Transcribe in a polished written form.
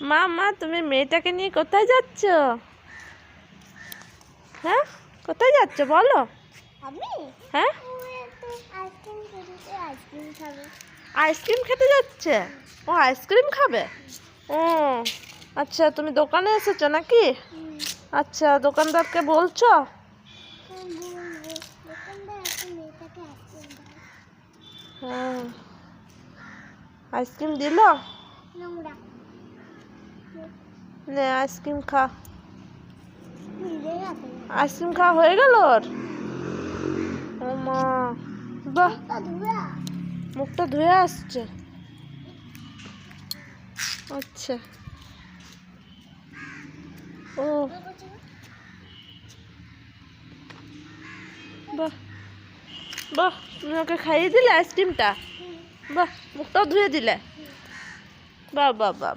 মা মা তুমি মেয়েটাকে নিয়ে কোথায় যাচ্ছ? হ্যাঁ, কোথায় যাচ্ছ বলো? আমি হ্যাঁ, আইসক্রিম খেতে যাচ্ছে। ও আইসক্রিম খাবে? ও আচ্ছা, তুমি দোকানে এসেছো নাকি? আচ্ছা, দোকানদারকে বলছো? হ্যাঁ, আইসক্রিম দিল? নে আইসক্রিম খা। আইসক্রিম খাওয়া হয়ে গেল ওর? ও মা, বাহ, মুখটা ধুয়ে আসছে। আচ্ছা, ও বাহ বাহ, তুমি ওকে খাইয়ে দিলে আইসক্রিমটা? বাহ, মুখটাও ধুয়ে দিলে। বাহ বাহ বাহ।